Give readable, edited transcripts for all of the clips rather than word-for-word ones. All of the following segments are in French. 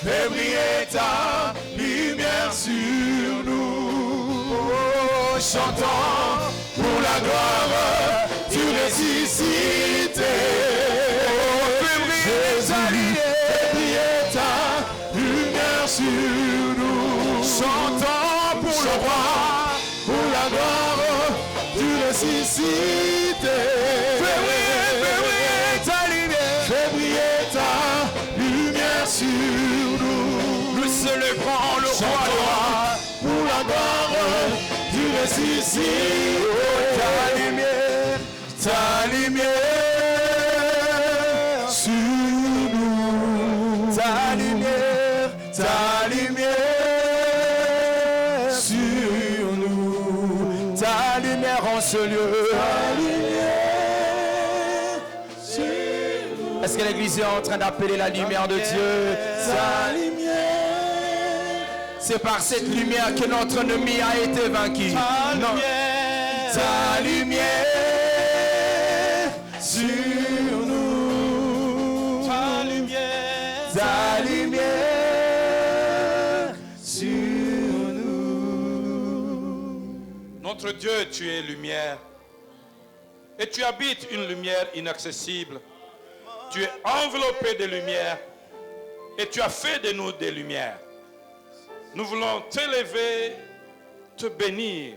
fais briller ta lumière sur nous. Oh, chantons pour la gloire du ressuscité. Oh, fais briller ta lumière sur nous. Chantons pour le roi, pour la gloire du ressuscité. Fais briller ta lumière, fais briller ta lumière sur nous. Nous célébrons le roi pour la gloire du ressuscité. Ta lumière sur nous. Ta lumière sur nous. Ta lumière en ce lieu. Ta lumière sur nous. Est-ce que l'église est en train d'appeler la lumière de Dieu? Ta lumière. C'est par cette lumière que notre ennemi a été vaincu. Ta lumière sur nous. Ta lumière sur nous. Notre Dieu, tu es lumière. Et tu habites une lumière inaccessible. Tu es enveloppé de lumière. Et tu as fait de nous des lumières. Nous voulons t'élever, te bénir.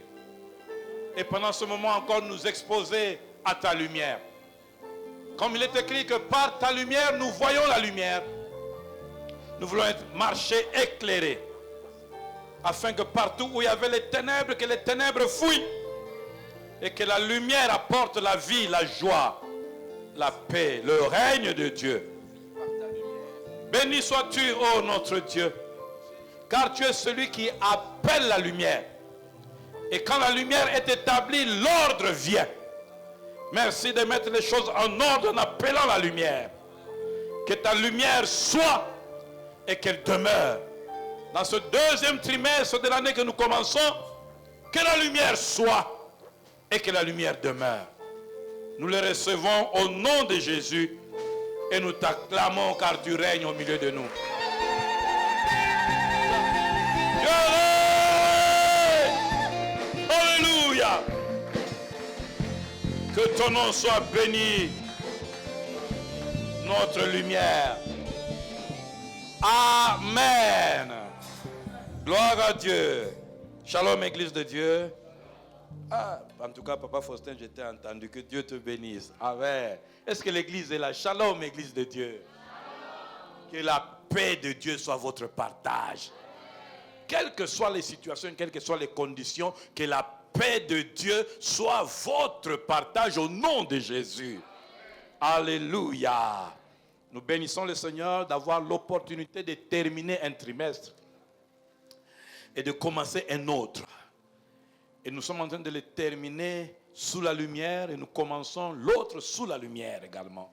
Et pendant ce moment encore nous exposer à ta lumière. Comme il est écrit que par ta lumière, nous voyons la lumière. Nous voulons marcher éclairés. Afin que partout où il y avait les ténèbres, que les ténèbres fuient. Et que la lumière apporte la vie, la joie, la paix, le règne de Dieu. Béni sois-tu, ô notre Dieu. Car tu es celui qui appelle la lumière. Et quand la lumière est établie, l'ordre vient. Merci de mettre les choses en ordre en appelant la lumière. Que ta lumière soit et qu'elle demeure. Dans ce deuxième trimestre de l'année que nous commençons, que la lumière soit et que la lumière demeure. Nous le recevons au nom de Jésus et nous t'acclamons car tu règnes au milieu de nous. Alléluia. Que ton nom soit béni, notre lumière. Amen. Gloire à Dieu. Shalom, Église de Dieu. Ah, en tout cas, Papa Faustin, je t'ai entendu. Que Dieu te bénisse. Amen. Est-ce que l'Église est là? Shalom, Église de Dieu. Que la paix de Dieu soit votre partage. Quelles que soient les situations, quelles que soient les conditions, que la paix de Dieu soit votre partage au nom de Jésus. Alléluia. Nous bénissons le Seigneur d'avoir l'opportunité de terminer un trimestre et de commencer un autre. Et nous sommes en train de le terminer sous la lumière et nous commençons l'autre sous la lumière également.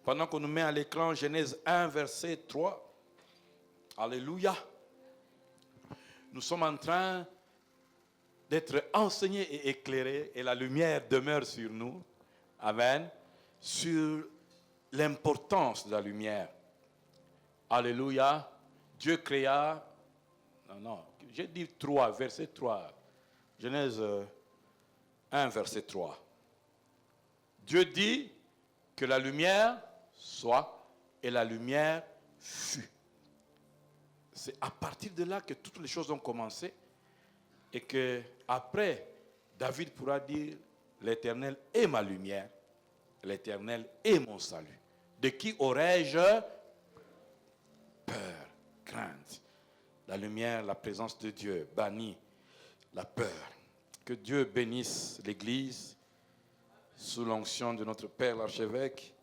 Pendant qu'on nous met à l'écran Genèse 1, verset 3. Alléluia. Nous sommes en train d'être enseignés et éclairés et la lumière demeure sur nous. Amen. Sur l'importance de la lumière. Alléluia. Dieu créa... Non, j'ai dit 3, verset 3. Genèse 1, verset 3. Dieu dit que la lumière soit et la lumière fut. C'est à partir de là que toutes les choses ont commencé et que après David pourra dire l'Éternel est ma lumière, l'Éternel est mon salut. De qui aurais-je peur, crainte? La lumière, la présence de Dieu bannit la peur. Que Dieu bénisse l'Église sous l'onction de notre Père l'archevêque.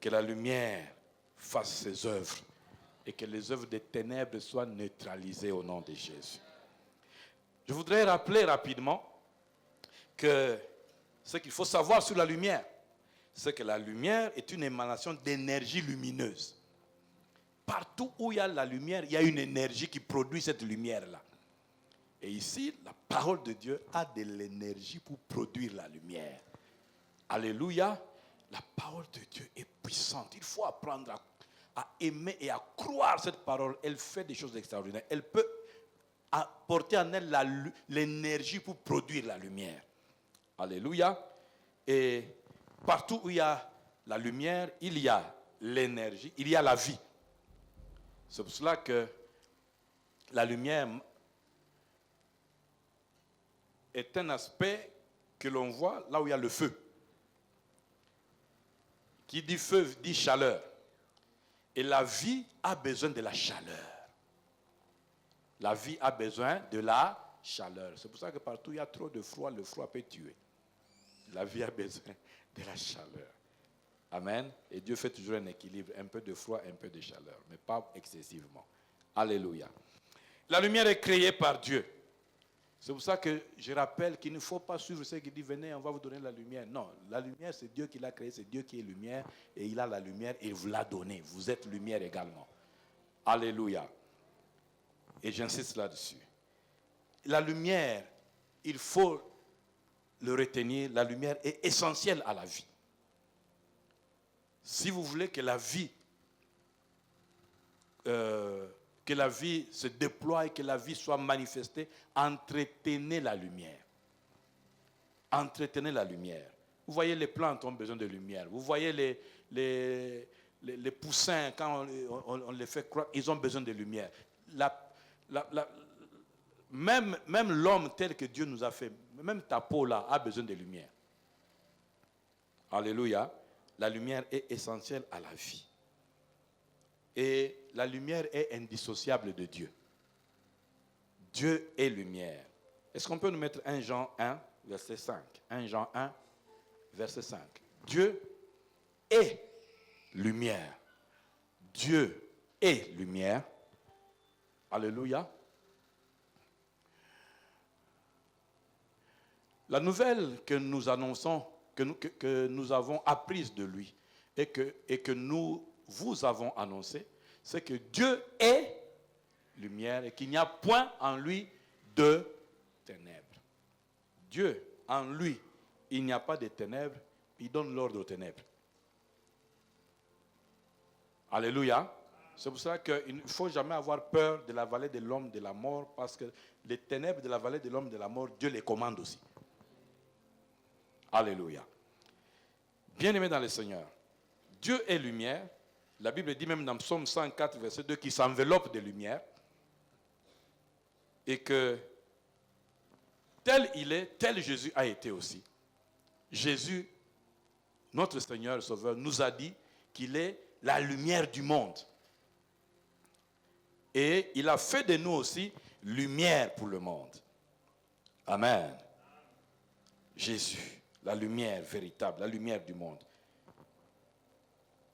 Que la lumière fasse ses œuvres et que les œuvres des ténèbres soient neutralisées au nom de Jésus. Je voudrais rappeler rapidement que ce qu'il faut savoir sur la lumière, c'est que la lumière est une émanation d'énergie lumineuse. Partout où il y a la lumière, il y a une énergie qui produit cette lumière-là. Et ici, la parole de Dieu a de l'énergie pour produire la lumière. Alléluia. La parole de Dieu est puissante. Il faut apprendre à aimer et à croire cette parole, elle fait des choses extraordinaires. Elle peut apporter en elle l'énergie pour produire la lumière. Alléluia. Et partout où il y a la lumière, il y a l'énergie, il y a la vie. C'est pour cela que la lumière est un aspect que l'on voit là où il y a le feu. Qui dit feu dit chaleur. Et la vie a besoin de la chaleur. La vie a besoin de la chaleur. C'est pour ça que partout où il y a trop de froid, le froid peut tuer. La vie a besoin de la chaleur. Amen. Et Dieu fait toujours un équilibre, un peu de froid, un peu de chaleur, mais pas excessivement. Alléluia. La lumière est créée par Dieu. C'est pour ça que je rappelle qu'il ne faut pas suivre ceux qui disent venez, on va vous donner la lumière. Non, la lumière c'est Dieu qui l'a créée, c'est Dieu qui est lumière et il a la lumière et il vous l'a donnée. Vous êtes lumière également. Alléluia. Et j'insiste là-dessus. La lumière, il faut le retenir, la lumière est essentielle à la vie. Si vous voulez que la vie se déploie et que la vie soit manifestée, entretenez la lumière. Entretenez la lumière. Vous voyez, les plantes ont besoin de lumière. Vous voyez les poussins, quand on les fait croître, ils ont besoin de lumière. Même l'homme tel que Dieu nous a fait, même ta peau là, a besoin de lumière. Alléluia. La lumière est essentielle à la vie. Et la lumière est indissociable de Dieu. Dieu est lumière. Est-ce qu'on peut nous mettre 1 Jean 1, verset 5 1 Jean 1, verset 5. Dieu est lumière. Dieu est lumière. Alléluia. La nouvelle que nous annonçons, que nous avons apprise de lui et que nous vous avons annoncé, c'est que Dieu est lumière et qu'il n'y a point en lui de ténèbres. Dieu, en lui, il n'y a pas de ténèbres, il donne l'ordre aux ténèbres. Alléluia. C'est pour ça qu'il ne faut jamais avoir peur de la vallée de l'homme de la mort, parce que les ténèbres de la vallée de l'homme de la mort, Dieu les commande aussi. Alléluia. Bien-aimés dans le Seigneur, Dieu est lumière. La Bible dit même dans Psaume 104, verset 2, qu'il s'enveloppe de lumière. Et que tel il est, tel Jésus a été aussi. Jésus, notre Seigneur Sauveur, nous a dit qu'il est la lumière du monde. Et il a fait de nous aussi lumière pour le monde. Amen. Jésus, la lumière véritable, la lumière du monde.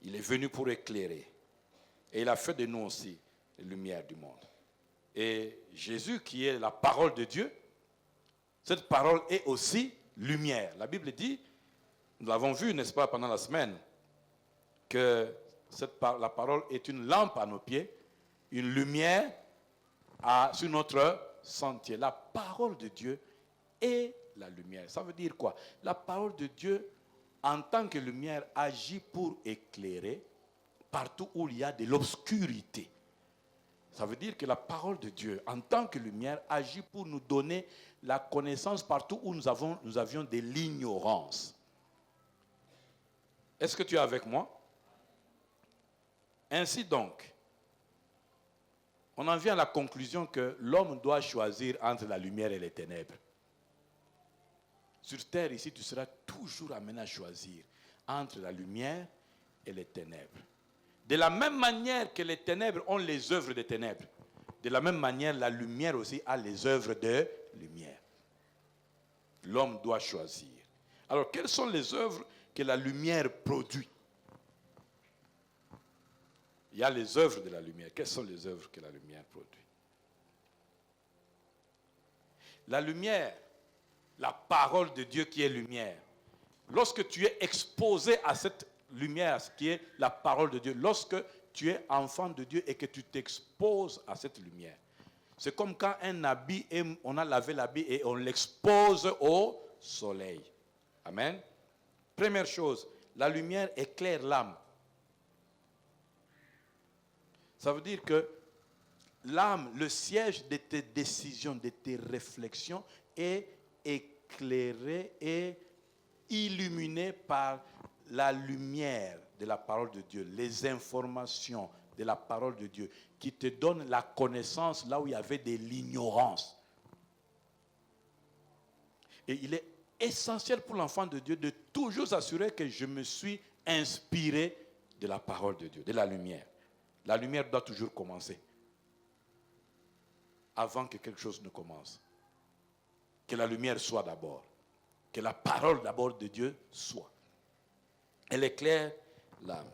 Il est venu pour éclairer. Et il a fait de nous aussi la lumière du monde. Et Jésus, qui est la parole de Dieu, cette parole est aussi lumière. La Bible dit, nous l'avons vu, n'est-ce pas, pendant la semaine, que la parole est une lampe à nos pieds, une lumière sur notre sentier. La parole de Dieu est la lumière. Ça veut dire quoi? La parole de Dieu, en tant que lumière, agit pour éclairer partout où il y a de l'obscurité. Ça veut dire que la parole de Dieu, en tant que lumière, agit pour nous donner la connaissance partout où nous avions de l'ignorance. Est-ce que tu es avec moi? Ainsi donc, on en vient à la conclusion que l'homme doit choisir entre la lumière et les ténèbres. Sur terre, ici, tu seras toujours amené à choisir entre la lumière et les ténèbres. De la même manière que les ténèbres ont les œuvres des ténèbres, de la même manière, la lumière aussi a les œuvres de lumière. L'homme doit choisir. Alors, quelles sont les œuvres que la lumière produit? Il y a les œuvres de la lumière. Quelles sont les œuvres que la lumière produit? La lumière, la parole de Dieu qui est lumière. Lorsque tu es exposé à cette lumière, ce qui est la parole de Dieu, lorsque tu es enfant de Dieu et que tu t'exposes à cette lumière, c'est comme quand un habit, on a lavé l'habit et on l'expose au soleil. Amen. Première chose, la lumière éclaire l'âme. Ça veut dire que l'âme, le siège de tes décisions, de tes réflexions est éclairé et illuminé par la lumière de la parole de Dieu, les informations de la parole de Dieu qui te donnent la connaissance là où il y avait de l'ignorance. Et il est essentiel pour l'enfant de Dieu de toujours s'assurer que je me suis inspiré de la parole de Dieu, de la lumière. La lumière doit toujours commencer avant que quelque chose ne commence. Que la lumière soit d'abord. Que la parole d'abord de Dieu soit. Elle éclaire l'âme.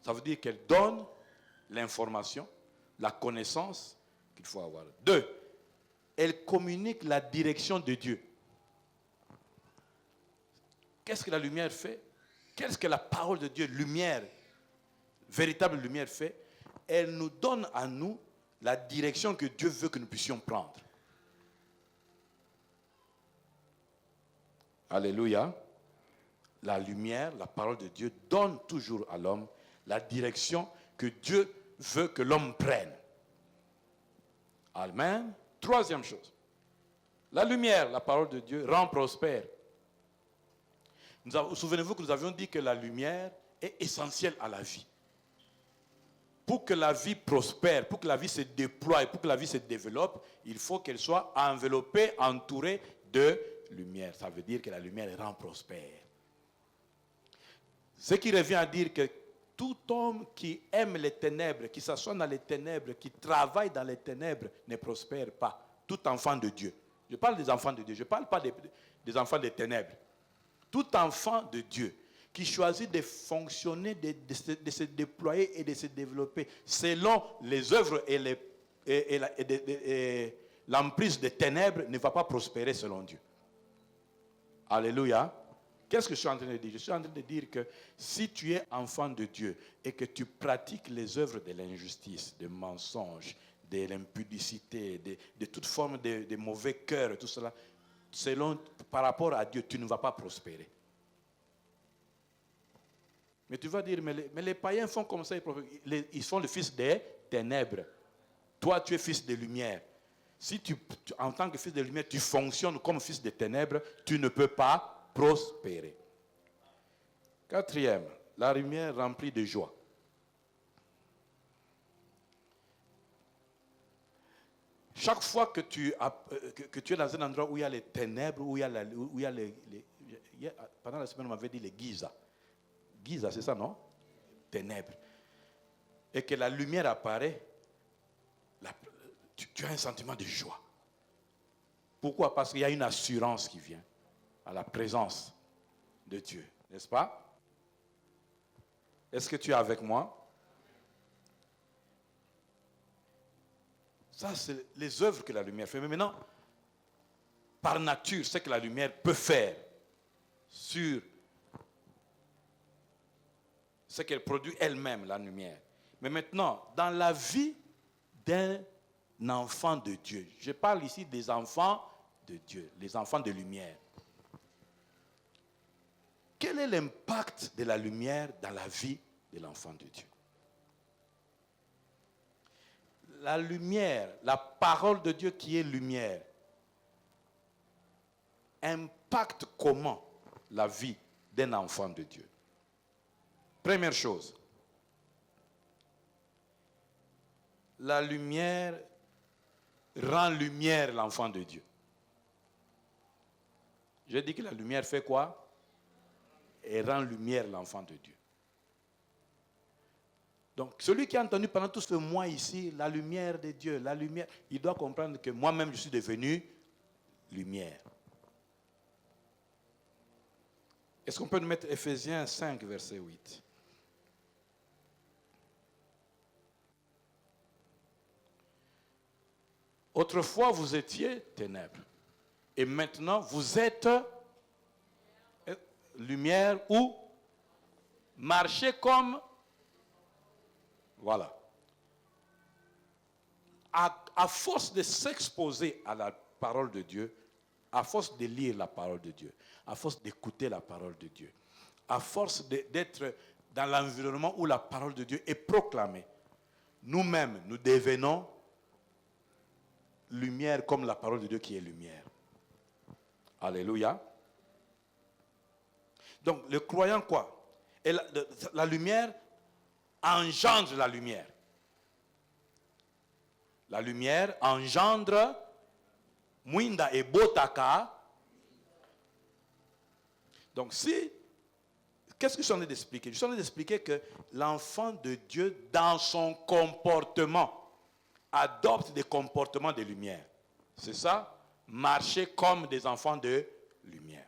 Ça veut dire qu'elle donne l'information, la connaissance qu'il faut avoir. 2, elle communique la direction de Dieu. Qu'est-ce que la lumière fait? Qu'est-ce que la parole de Dieu, lumière, véritable lumière fait? Elle nous donne à nous la direction que Dieu veut que nous puissions prendre. Alléluia. La lumière, la parole de Dieu donne toujours à l'homme la direction que Dieu veut que l'homme prenne. Amen. 3e chose. La lumière, la parole de Dieu, rend prospère. Souvenez-vous que nous avions dit que la lumière est essentielle à la vie. Pour que la vie prospère, pour que la vie se déploie, pour que la vie se développe, il faut qu'elle soit enveloppée, entourée de lumière. Ça veut dire que la lumière rend prospère. Ce qui revient à dire que tout homme qui aime les ténèbres, qui s'assoit dans les ténèbres, qui travaille dans les ténèbres, ne prospère pas. Tout enfant de Dieu. Je parle des enfants de Dieu, je ne parle pas des enfants des ténèbres. Tout enfant de Dieu qui choisit de fonctionner, de se déployer et de se développer selon les œuvres et l'emprise des ténèbres ne va pas prospérer selon Dieu. Alléluia. Qu'est-ce que je suis en train de dire? Je suis en train de dire que si tu es enfant de Dieu et que tu pratiques les œuvres de l'injustice, des mensonges, de l'impudicité, de toute forme de mauvais cœur, tout cela, par rapport à Dieu, tu ne vas pas prospérer. Mais tu vas dire, mais les païens font comme ça, ils sont le fils des ténèbres. Toi, tu es fils de lumière. Si en tant que fils de lumière, tu fonctionnes comme fils de ténèbres, tu ne peux pas prospérer. 4e, la lumière remplie de joie. Chaque fois que tu es dans un endroit où il y a les ténèbres, pendant la semaine, on m'avait dit les Giza. Giza, c'est ça, non? Ténèbres. Et que la lumière apparaît, tu as un sentiment de joie. Pourquoi? Parce qu'il y a une assurance qui vient à la présence de Dieu. N'est-ce pas? Est-ce que tu es avec moi? Ça, c'est les œuvres que la lumière fait. Mais maintenant, par nature, ce que la lumière peut faire sur ce qu'elle produit elle-même, la lumière. Mais maintenant, dans la vie d'un enfant de Dieu, je parle ici des enfants de Dieu, les enfants de lumière. Quel est l'impact de la lumière dans la vie de l'enfant de Dieu? La lumière, la parole de Dieu qui est lumière, impacte comment la vie d'un enfant de Dieu? Première chose, la lumière rend lumière l'enfant de Dieu. J'ai dit que la lumière fait quoi? Elle rend lumière l'enfant de Dieu. Donc, celui qui a entendu pendant tout ce mois ici, la lumière de Dieu, la lumière, il doit comprendre que moi-même, je suis devenu lumière. Est-ce qu'on peut nous mettre Ephésiens 5, verset 8? Autrefois, vous étiez ténèbres. Et maintenant, vous êtes lumière ou marchez comme... Voilà. À force de s'exposer à la parole de Dieu, à force de lire la parole de Dieu, à force d'écouter la parole de Dieu, à force d'être dans l'environnement où la parole de Dieu est proclamée, nous-mêmes, nous devenons lumière comme la parole de Dieu qui est lumière. Alléluia. Donc, le croyant quoi? Et la lumière engendre la lumière. La lumière engendre Mwinda et Botaka. Donc, qu'est-ce que je suis en train d'expliquer? Je suis en train d'expliquer que l'enfant de Dieu, dans son comportement, adopte des comportements de lumière. C'est ça? Marcher comme des enfants de lumière.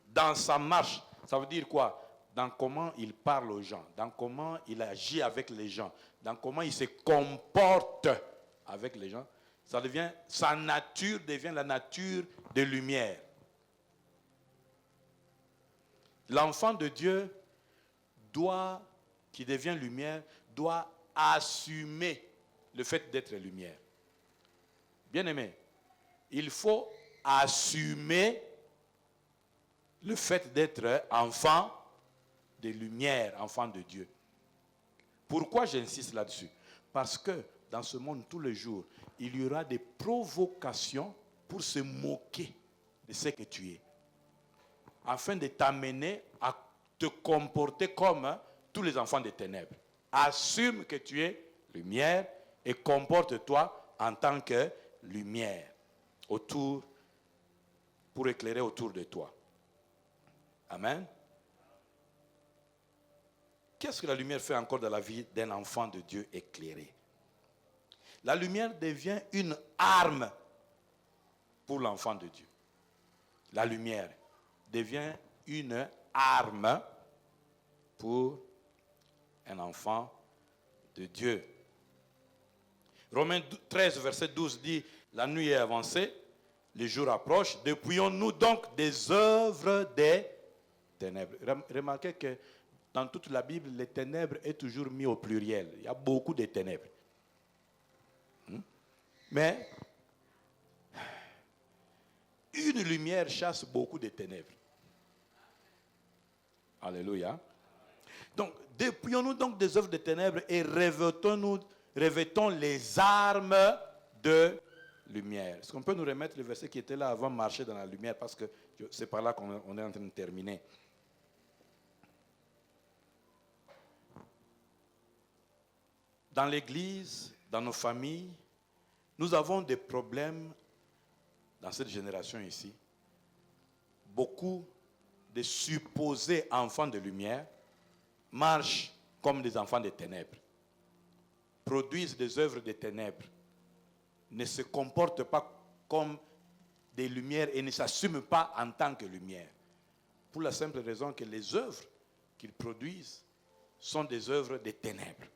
Dans sa marche, ça veut dire quoi? Dans comment il parle aux gens, dans comment il agit avec les gens, dans comment il se comporte avec les gens, sa nature devient la nature de lumière. L'enfant de Dieu qui devient lumière, doit assumer le fait d'être lumière. Bien-aimé, il faut assumer le fait d'être enfant de lumière, enfant de Dieu. Pourquoi j'insiste là-dessus? Parce que dans ce monde, tous les jours, il y aura des provocations pour se moquer de ce que tu es, afin de t'amener à te comporter comme tous les enfants des ténèbres. Assume que tu es lumière et comporte-toi en tant que lumière pour éclairer autour de toi. Amen. Qu'est-ce que la lumière fait encore dans la vie d'un enfant de Dieu éclairé? La lumière devient une arme pour l'enfant de Dieu. La lumière devient une arme pour un enfant de Dieu. Romains 13, verset 12 dit, la nuit est avancée, le jour approche, dépouillons-nous donc des œuvres des ténèbres. Remarquez que dans toute la Bible, les ténèbres est toujours mis au pluriel. Il y a beaucoup de ténèbres. Mais une lumière chasse beaucoup de ténèbres. Alléluia. Donc, dépouillons-nous donc des œuvres des ténèbres et revêtons les armes de lumière. Est-ce qu'on peut nous remettre le verset qui était là avant, marcher dans la lumière, parce que c'est par là qu'on est en train de terminer. Dans l'église, dans nos familles, nous avons des problèmes dans cette génération ici. Beaucoup de supposés enfants de lumière marchent comme des enfants des ténèbres, produisent des œuvres des ténèbres, ne se comportent pas comme des lumières et ne s'assument pas en tant que lumière. Pour la simple raison que les œuvres qu'ils produisent sont des œuvres des ténèbres.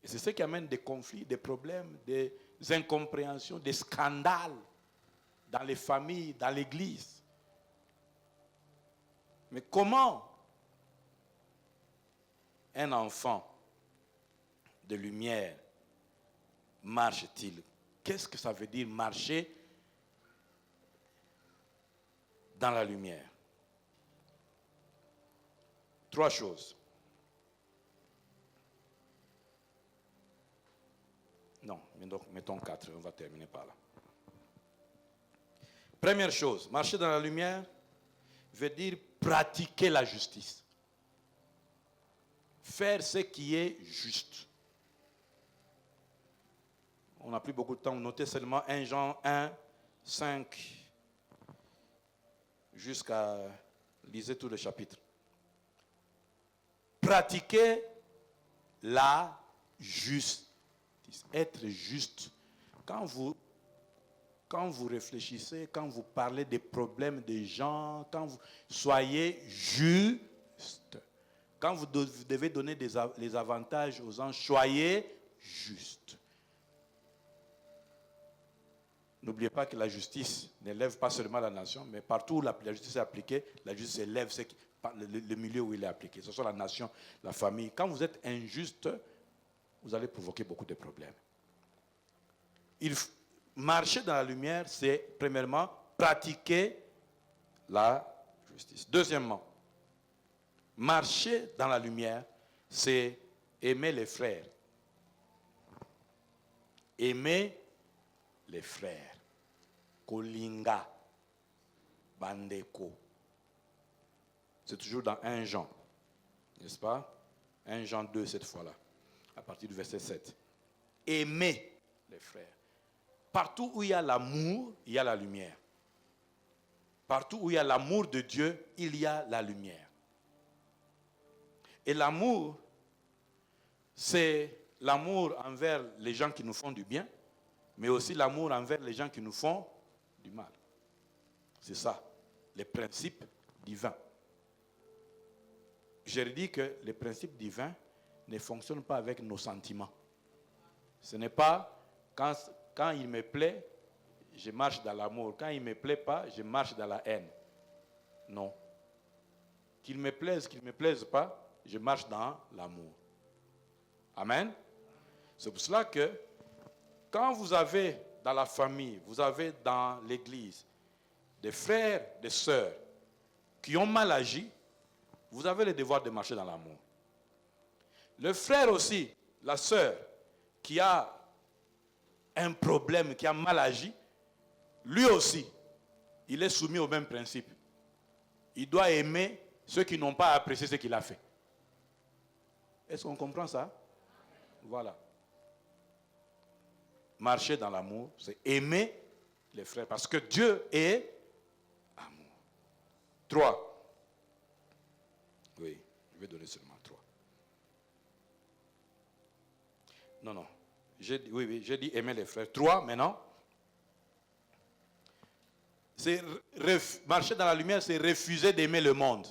Et c'est ce qui amène des conflits, des problèmes, des incompréhensions, des scandales dans les familles, dans l'église. Mais comment un enfant de lumière marche-t-il? Qu'est-ce que ça veut dire marcher dans la lumière? 3 choses. Non, mettons 4, on va terminer par là. Première chose, marcher dans la lumière veut dire pratiquer la justice. Faire ce qui est juste. On n'a plus beaucoup de temps, notez seulement 1 Jean 1, 5, jusqu'à, lisez tout le chapitre. Pratiquer la justice. Être juste. Quand vous réfléchissez, quand vous parlez des problèmes des gens, soyez juste. Quand vous devez donner les avantages aux gens, soyez juste. N'oubliez pas que la justice n'élève pas seulement la nation, mais partout où la justice est appliquée, la justice élève le milieu où il est appliqué. Ce soit la nation, la famille. Quand vous êtes injuste, vous allez provoquer beaucoup de problèmes. Marcher dans la lumière, c'est premièrement pratiquer la justice. Deuxièmement, marcher dans la lumière, c'est Aimez les frères. Aimez les frères. Kolinga. Bandeko. C'est toujours dans 1 Jean. N'est-ce pas? 1 Jean 2 cette fois-là. À partir du verset 7. Aimez les frères. Partout où il y a l'amour, il y a la lumière. Partout où il y a l'amour de Dieu, il y a la lumière. Et l'amour, c'est l'amour envers les gens qui nous font du bien, mais aussi l'amour envers les gens qui nous font du mal. C'est ça, les principes divins. J'ai dit que les principes divins ne fonctionnent pas avec nos sentiments. Ce n'est pas quand il me plaît, je marche dans l'amour. Quand il ne me plaît pas, je marche dans la haine. Non. Qu'il me plaise, qu'il ne me plaise pas, je marche dans l'amour. Amen. C'est pour cela que quand vous avez dans la famille, vous avez dans l'église des frères, des sœurs qui ont mal agi, vous avez le devoir de marcher dans l'amour. Le frère aussi, la sœur qui a un problème, qui a mal agi, lui aussi, il est soumis au même principe. Il doit aimer ceux qui n'ont pas apprécié ce qu'il a fait. Est-ce qu'on comprend ça? Voilà. Marcher dans l'amour, c'est aimer les frères. Parce que Dieu est amour. 3. Oui, je vais donner seulement 3. Non. J'ai dit aimer les frères. 3 maintenant. Marcher dans la lumière, c'est refuser d'aimer le monde.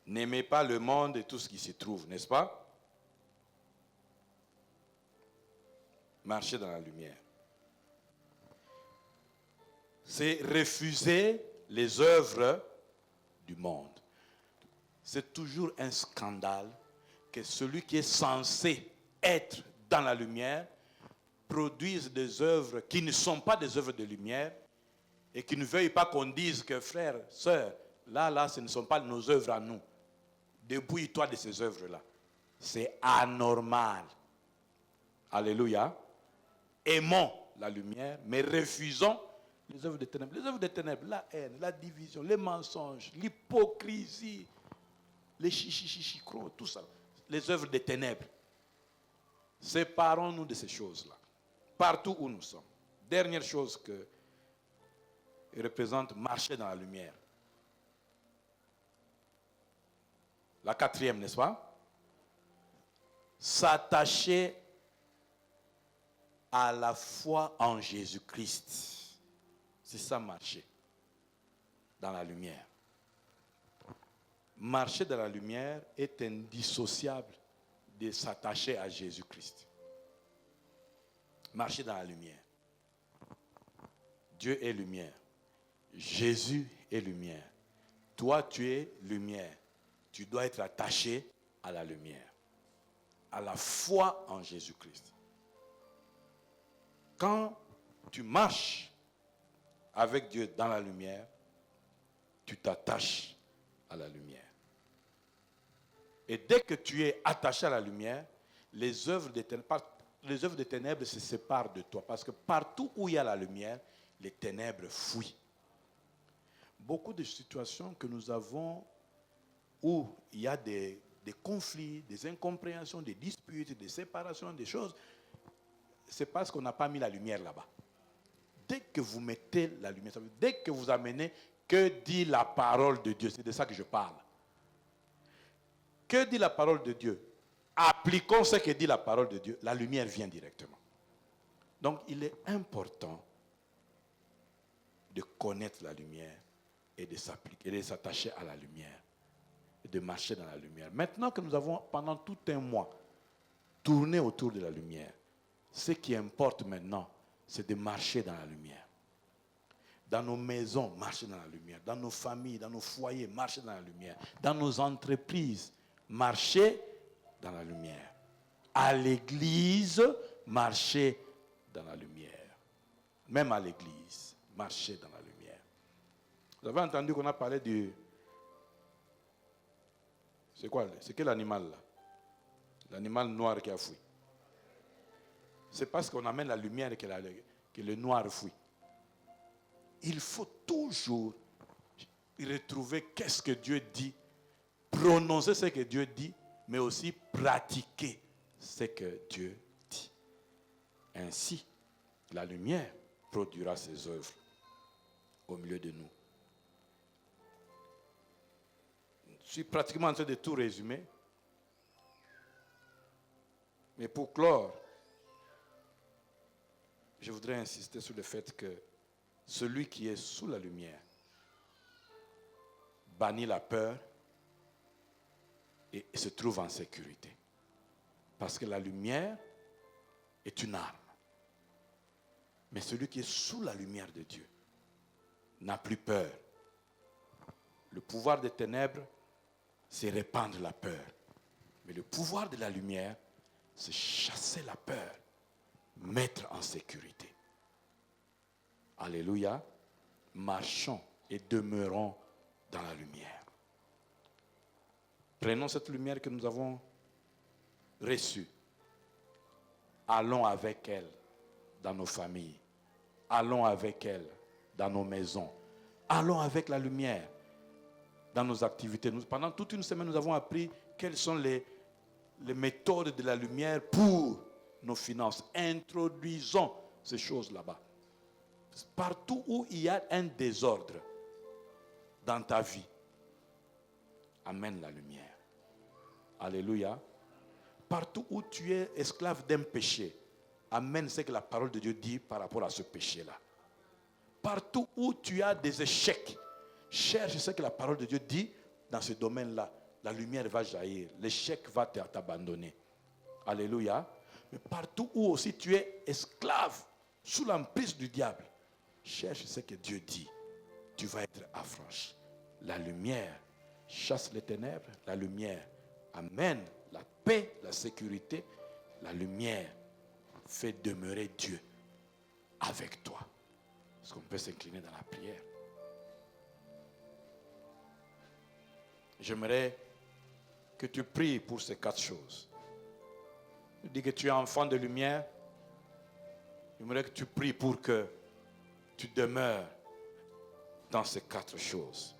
N'aimez pas le monde et tout ce qui s'y trouve, n'est-ce pas? Marcher dans la lumière. C'est refuser les œuvres du monde. C'est toujours un scandale que celui qui est censé être dans la lumière produise des œuvres qui ne sont pas des œuvres de lumière et qui ne veuillent pas qu'on dise que frère, sœur, là, ce ne sont pas nos œuvres à nous. Débrouille-toi de ces œuvres-là. C'est anormal. Alléluia. Aimons la lumière, mais refusons les œuvres des ténèbres. Les œuvres des ténèbres, la haine, la division, les mensonges, l'hypocrisie, les chichichichicros, tout ça. Les œuvres des ténèbres. Séparons-nous de ces choses-là. Partout où nous sommes. Dernière chose que représente marcher dans la lumière. La 4e, n'est-ce pas? S'attacher à la foi en Jésus-Christ. C'est ça, marcher dans la lumière. Marcher dans la lumière est indissociable de s'attacher à Jésus-Christ. Marcher dans la lumière. Dieu est lumière. Jésus est lumière. Toi, tu es lumière. Tu dois être attaché à la lumière, à la foi en Jésus-Christ. Quand tu marches avec Dieu dans la lumière, tu t'attaches à la lumière. Et dès que tu es attaché à la lumière, les œuvres des ténèbres se séparent de toi. Parce que partout où il y a la lumière, les ténèbres fuient. Beaucoup de situations que nous avons où il y a des conflits, des incompréhensions, des disputes, des séparations, des choses, c'est parce qu'on n'a pas mis la lumière là-bas. Dès que vous mettez la lumière, dès que vous amenez, que dit la parole de Dieu? C'est de ça que je parle. Que dit la parole de Dieu? Appliquons ce que dit la parole de Dieu. La lumière vient directement. Donc il est important de connaître la lumière et de s'appliquer, et de s'attacher à la lumière. Et de marcher dans la lumière. Maintenant que nous avons, pendant tout un mois, tourné autour de la lumière, ce qui importe maintenant, c'est de marcher dans la lumière. Dans nos maisons, marcher dans la lumière. Dans nos familles, dans nos foyers, marcher dans la lumière. Dans nos entreprises, marcher dans la lumière. À l'église, marcher dans la lumière. Même à l'église, marcher dans la lumière. Vous avez entendu qu'on a parlé du C'est quoi? C'est quel animal là? L'animal noir qui a fui. C'est parce qu'on amène la lumière que le noir fuit. Il faut toujours retrouver qu'est-ce que Dieu dit, prononcer ce que Dieu dit, mais aussi pratiquer ce que Dieu dit. Ainsi, la lumière produira ses œuvres au milieu de nous. Je suis pratiquement en train de tout résumer. Mais pour clore, je voudrais insister sur le fait que celui qui est sous la lumière bannit la peur et se trouve en sécurité. Parce que la lumière est une arme. Mais celui qui est sous la lumière de Dieu n'a plus peur. Le pouvoir des ténèbres, c'est répandre la peur. Mais le pouvoir de la lumière, c'est chasser la peur, mettre en sécurité. Alléluia. Marchons et demeurons dans la lumière. Prenons cette lumière que nous avons reçue. Allons avec elle dans nos familles. Allons avec elle dans nos maisons. Allons avec la lumière dans nos activités. Pendant toute une semaine, nous avons appris quelles sont les méthodes de la lumière pour nos finances. Introduisons ces choses là-bas. Partout où il y a un désordre dans ta vie, amène la lumière. Alléluia. Partout où tu es esclave d'un péché, amène ce que la parole de Dieu dit par rapport à ce péché-là. Partout où tu as des échecs, cherche ce que la parole de Dieu dit dans ce domaine-là. La lumière va jaillir. L'échec va t'abandonner. Alléluia. Mais partout où aussi tu es esclave, sous l'emprise du diable, cherche ce que Dieu dit. Tu vas être affranchi. La lumière chasse les ténèbres. La lumière amène la paix, la sécurité. La lumière fait demeurer Dieu avec toi. Est-ce qu'on peut s'incliner dans la prière? J'aimerais que tu pries pour ces 4 choses. Tu dis que tu es enfant de lumière. J'aimerais que tu pries pour que tu demeures dans ces 4 choses.